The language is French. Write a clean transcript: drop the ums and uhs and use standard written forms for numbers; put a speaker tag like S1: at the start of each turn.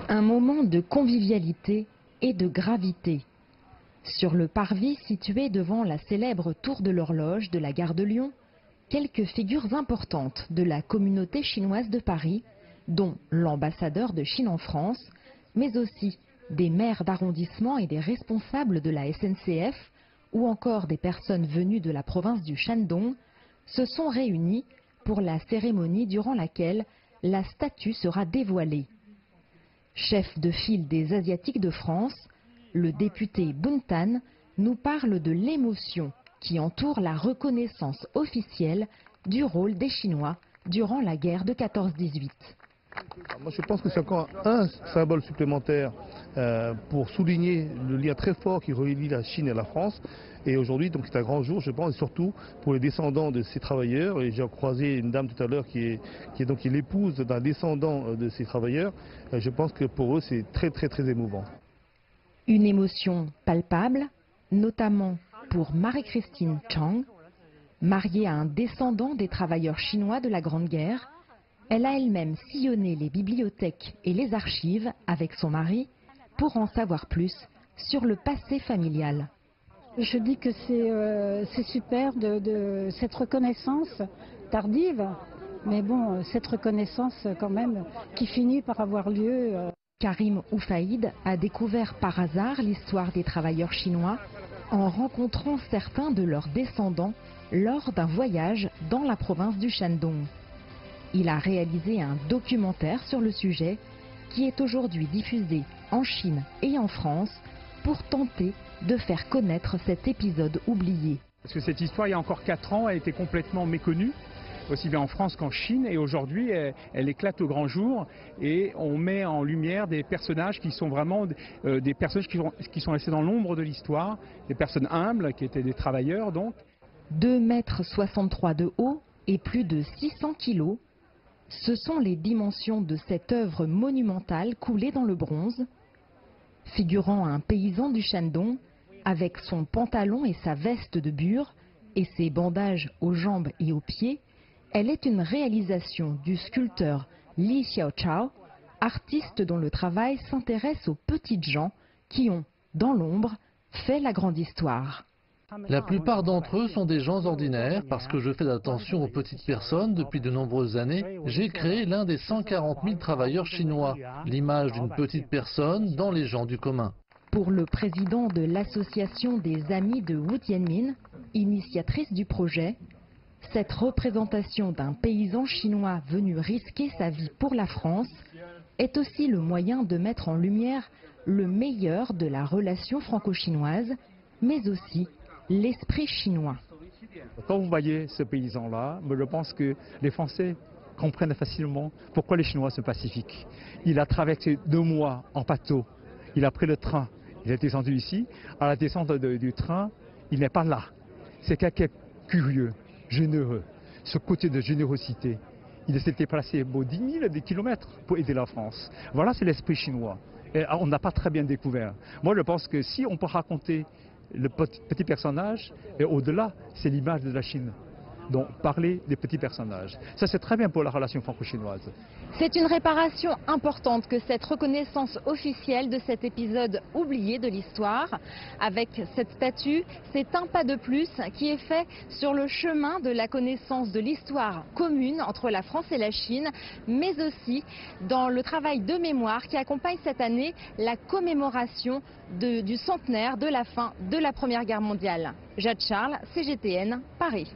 S1: Un moment de convivialité et de gravité. Sur le parvis situé devant la célèbre tour de l'horloge de la gare de Lyon, quelques figures importantes de la communauté chinoise de Paris, dont l'ambassadeur de Chine en France, mais aussi des maires d'arrondissement et des responsables de la SNCF, ou encore des personnes venues de la province du Shandong, se sont réunis pour la cérémonie durant laquelle la statue sera dévoilée. Chef de file des Asiatiques de France, le député Buntan nous parle de l'émotion qui entoure la reconnaissance officielle du rôle des Chinois durant la guerre de 14-18.
S2: Moi, je pense que c'est encore un symbole supplémentaire pour souligner le lien très fort qui relie la Chine et la France. Et aujourd'hui, donc, c'est un grand jour, je pense, et surtout pour les descendants de ces travailleurs. Et j'ai croisé une dame tout à l'heure qui est l'épouse d'un descendant de ces travailleurs. Je pense que pour eux, c'est très, très, très émouvant.
S1: Une émotion palpable, notamment pour Marie-Christine Chang, mariée à un descendant des travailleurs chinois de la Grande Guerre. Elle a elle-même sillonné les bibliothèques et les archives avec son mari pour en savoir plus sur le passé familial.
S3: Je dis que c'est super de cette reconnaissance tardive, mais bon, cette reconnaissance quand même qui finit par avoir lieu.
S1: Karim Oufaïd a découvert par hasard l'histoire des travailleurs chinois en rencontrant certains de leurs descendants lors d'un voyage dans la province du Shandong. Il a réalisé un documentaire sur le sujet qui est aujourd'hui diffusé en Chine et en France pour tenter de faire connaître cet épisode oublié.
S4: Parce que cette histoire, il y a encore 4 ans, a été complètement méconnue, aussi bien en France qu'en Chine, et aujourd'hui, elle éclate au grand jour, et on met en lumière des personnages qui sont vraiment des personnages qui sont restés dans l'ombre de l'histoire, des personnes humbles, qui étaient des travailleurs donc.
S1: 2,63 m de haut et plus de 600 kg, ce sont les dimensions de cette œuvre monumentale coulée dans le bronze, figurant un paysan du Shandong avec son pantalon et sa veste de bure et ses bandages aux jambes et aux pieds. Elle est une réalisation du sculpteur Li Xiaochao, artiste dont le travail s'intéresse aux petites gens qui ont, dans l'ombre, fait la grande histoire.
S5: La plupart d'entre eux sont des gens ordinaires parce que je fais attention aux petites personnes depuis de nombreuses années. J'ai créé l'un des 140 000 travailleurs chinois, l'image d'une petite personne dans les gens du commun.
S1: Pour le président de l'association des Amis de Wu Tianmin, initiatrice du projet, cette représentation d'un paysan chinois venu risquer sa vie pour la France est aussi le moyen de mettre en lumière le meilleur de la relation franco-chinoise, mais aussi l'esprit chinois.
S4: Quand vous voyez ce paysan-là, je pense que les Français comprennent facilement pourquoi les Chinois sont pacifiques. Il a traversé 2 mois en bateau, il a pris le train, il est descendu ici. À la descente du train, il n'est pas là. C'est quelqu'un curieux, généreux, ce côté de générosité. Il s'est déplacé 10 000 kilomètres pour aider la France. Voilà, c'est l'esprit chinois. Et on n'a pas très bien découvert. Moi, je pense que si on peut raconter le petit personnage, et au-delà, c'est l'image de la Chine. Donc, parler des petits personnages. Ça, c'est très bien pour la relation franco-chinoise.
S1: C'est une réparation importante que cette reconnaissance officielle de cet épisode oublié de l'histoire. Avec cette statue, c'est un pas de plus qui est fait sur le chemin de la connaissance de l'histoire commune entre la France et la Chine, mais aussi dans le travail de mémoire qui accompagne cette année la commémoration du centenaire de la fin de la Première Guerre mondiale. Jade Charles, CGTN, Paris.